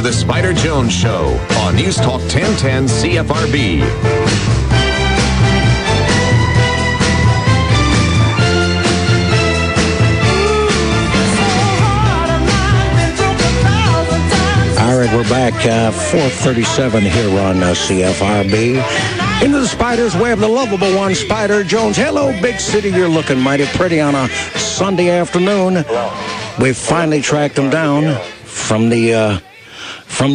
the Spider Jones Show on News Talk 1010 CFRB. All right, we're back, 4:37 here on CFRB. Into the Spider's Web, the lovable one, Spider Jones. Hello, big city. You're looking mighty pretty on a Sunday afternoon. We finally tracked him down from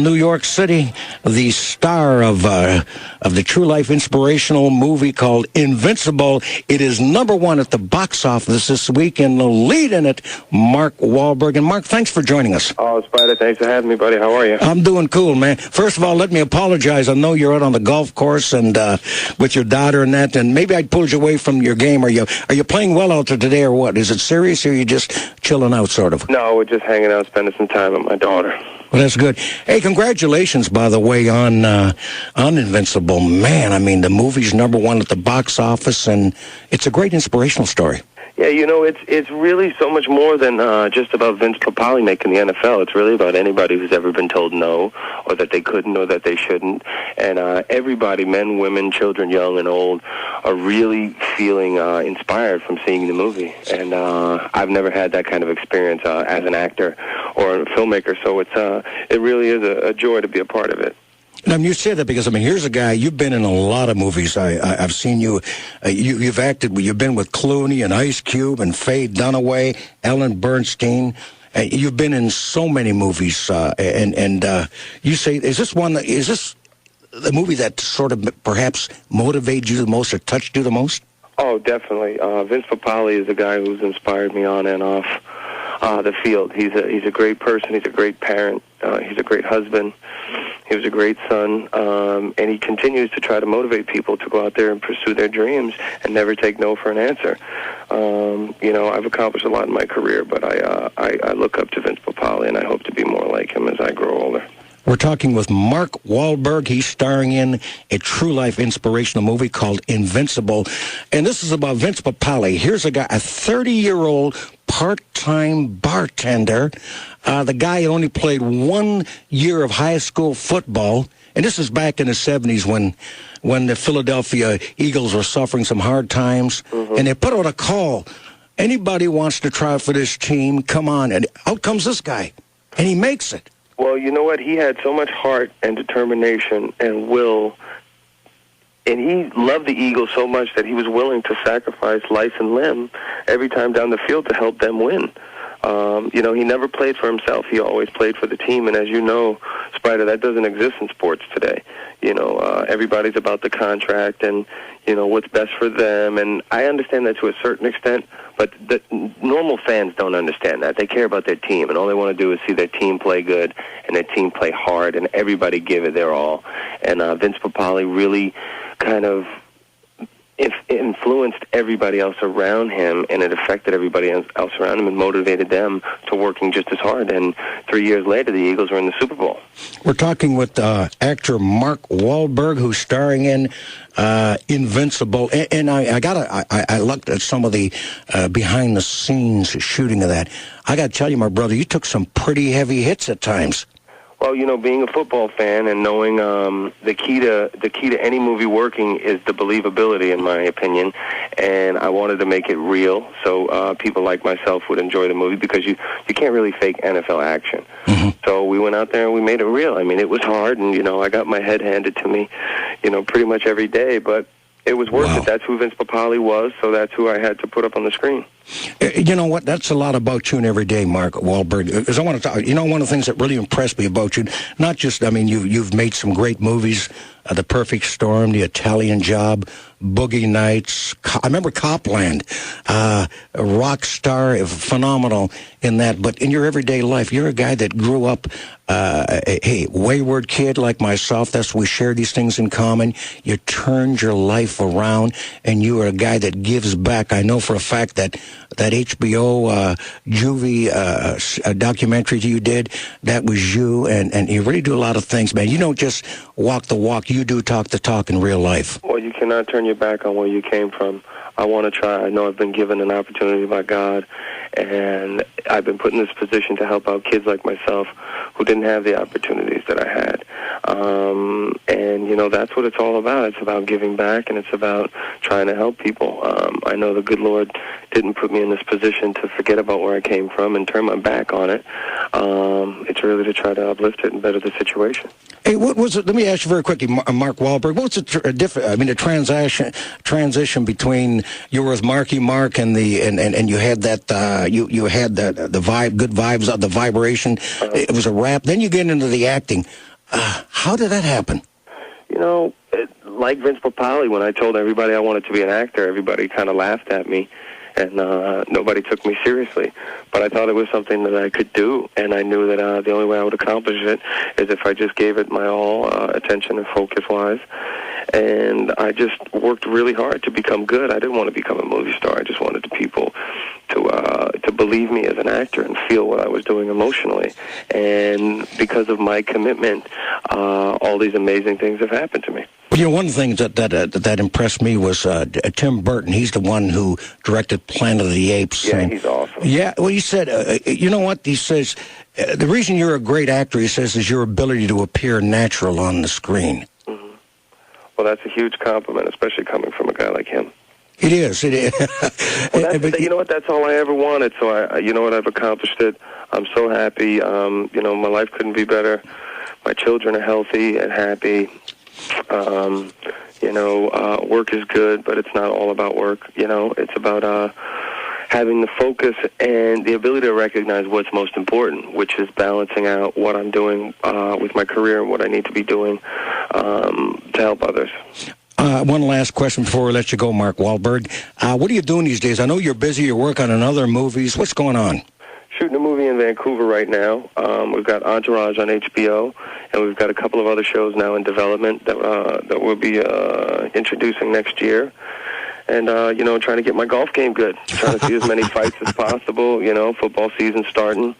New York City, the star of the true life inspirational movie called Invincible. It is #1 at the box office this week, and the lead in it, Mark Wahlberg. And Mark, thanks for joining us. Oh, Spider, thanks for having me, buddy. How are you? I'm doing cool, man. First of all, let me apologize. I know you're out on the golf course and with your daughter and that, and maybe I pulled you away from your game. Are you playing well out there today, or what? Is it serious, or are you just chilling out, sort of? No, we're just hanging out, spending some time with my daughter. Well, that's good. Hey, congratulations, by the way, on Invincible. Man, I mean, the movie's #1 at the box office, and it's a great inspirational story. Yeah, you know, it's really so much more than just about Vince Papale making the NFL. It's really about anybody who's ever been told no, or that they couldn't, or that they shouldn't. And everybody, men, women, children, young and old, are really feeling inspired from seeing the movie. And I've never had that kind of experience as an actor or a filmmaker, so it really is a joy to be a part of it. And I mean, you said that because, I mean, here's a guy, you've been in a lot of movies. I've seen you, you've acted, you've been with Clooney and Ice Cube and Faye Dunaway, Ellen Bernstein. You've been in so many movies, and you say, is this the movie that sort of perhaps motivated you the most or touched you the most? Oh, definitely. Vince Papale is a guy who's inspired me on and off the field. He's a great person. He's a great parent. He's a great husband. He was a great son, and he continues to try to motivate people to go out there and pursue their dreams and never take no for an answer. You know, I've accomplished a lot in my career, but I look up to Vince Papale, and I hope to be more like him as I grow older. We're talking with Mark Wahlberg. He's starring in a true life inspirational movie called Invincible. And this is about Vince Papale. Here's a guy, a 30-year-old part-time bartender. The guy only played 1 year of high school football. And this is back in the 70s when the Philadelphia Eagles were suffering some hard times. Mm-hmm. And they put out a call. Anybody wants to try for this team, come on. And out comes this guy. And he makes it. Well, you know what? He had so much heart and determination and will, and he loved the Eagles so much that he was willing to sacrifice life and limb every time down the field to help them win. You know, he never played for himself. He always played for the team, and as you know, Spider, that doesn't exist in sports today. You know, everybody's about the contract and, you know, what's best for them, and I understand that to a certain extent, but the normal fans don't understand that. They care about their team, and all they want to do is see their team play good and their team play hard, and everybody give it their all. And Vince Papale really kind of influenced everybody else around him, and it affected everybody else around him and motivated them to working just as hard. And 3 years later, the Eagles were in the Super Bowl. We're talking with actor Mark Wahlberg, who's starring in Invincible. And I looked at some of the behind-the-scenes shooting of that. I got to tell you, my brother, you took some pretty heavy hits at times. Well, you know, being a football fan and knowing the key to any movie working is the believability, in my opinion. And I wanted to make it real, so people like myself would enjoy the movie, because you can't really fake NFL action. Mm-hmm. So we went out there and we made it real. I mean, it was hard, and you know, I got my head handed to me, you know, pretty much every day, but it was worth it. That's who Vince Papale was, so that's who I had to put up on the screen. You know what? That's a lot about you and every day, Mark Wahlberg. Because I want to talk. You know, one of the things that really impressed me about you, not just, I mean, you've made some great movies, The Perfect Storm, The Italian Job, Boogie Nights. I remember Copland, a rock star, phenomenal in that. But in your everyday life, you're a guy that grew up a wayward kid like myself. That's we share these things in common. You turned your life around, and you are a guy that gives back. I know for a fact that HBO Juvie documentary you did, that was you, and you really do a lot of things, man. You don't just walk the walk, you do talk the talk in real life. Well, you cannot turn your your back on where you came from. I want to try. I know I've been given an opportunity by God, and I've been put in this position to help out kids like myself who didn't have the opportunities that I had. And, you know, that's what it's all about. It's about giving back, and it's about trying to help people. I know the good Lord didn't put me in this position to forget about where I came from and turn my back on it. It's really to try to uplift it and better the situation. Hey, what was it? Let me ask you very quickly, Mark Wahlberg. What's the transition between you were with Marky Mark and you had that you had the vibe, good vibes, the vibration. It was a rap. Then you get into the acting. How did that happen? You know, like Vince Papali, when I told everybody I wanted to be an actor, everybody kind of laughed at me, and nobody took me seriously. But I thought it was something that I could do, and I knew that the only way I would accomplish it is if I just gave it my all, attention and focus-wise. And I just worked really hard to become good. I didn't want to become a movie star. I just wanted the people to believe me as an actor and feel what I was doing emotionally. And because of my commitment, all these amazing things have happened to me. You know, one of the things that impressed me was Tim Burton. He's the one who directed Planet of the Apes. Yeah, he's awesome. Yeah, well, he said, you know what? He says, the reason you're a great actor, he says, is your ability to appear natural on the screen. Mm-hmm. Well, that's a huge compliment, especially coming from a guy like him. It is. It is. Well, you know what? That's all I ever wanted. So you know what? I've accomplished it. I'm so happy. You know, my life couldn't be better. My children are healthy and happy. You know, work is good, but it's not all about work. You know, it's about having the focus and the ability to recognize what's most important, which is balancing out what I'm doing with my career and what I need to be doing to help others. One last question before we let you go, Mark Wahlberg. What are you doing these days? I know you're busy. You're working on other movies. What's going on? Shooting a movie in Vancouver right now. We've got Entourage on HBO, and we've got a couple of other shows now in development that we'll be introducing next year. And, you know, trying to get my golf game good. Trying to see as many fights as possible. You know, football season starting.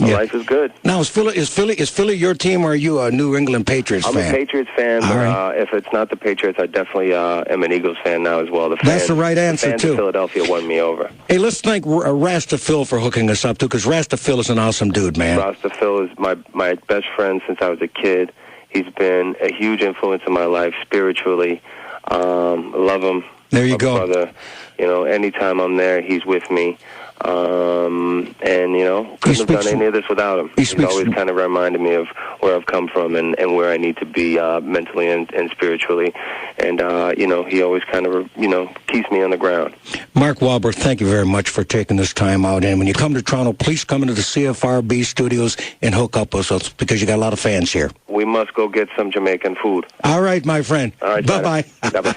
Yeah. Life is good. Now, is Philly your team, or are you a New England Patriots fan? I'm a Patriots fan, but right. If it's not the Patriots, I definitely am an Eagles fan now as well. That's the right answer, the fans too. Of Philadelphia won me over. Hey, let's thank Rasta Phil for hooking us up, too, because Rasta Phil is an awesome dude, man. Rasta Phil is my best friend since I was a kid. He's been a huge influence in my life spiritually. Love him. There you go. Brother. You know, anytime I'm there, he's with me. And, you know, couldn't have done any of this without him. He's always kind of reminded me of where I've come from and where I need to be mentally and spiritually. And, you know, he always kind of, you know, keeps me on the ground. Mark Wahlberg, thank you very much for taking this time out. And when you come to Toronto, please come into the CFRB studios and hook up with us because you got a lot of fans here. We must go get some Jamaican food. All right, my friend. All right, bye-bye. Bye-bye.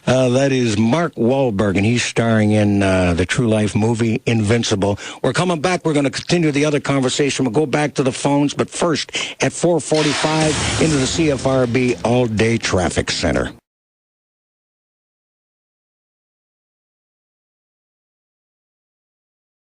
That is Mark Wahlberg, and he's starring in the True Life movie Invincible. We're coming back. We're going to continue the other conversation. We'll go back to the phones, but first, at 4:45, into the CFRB All-Day Traffic Center.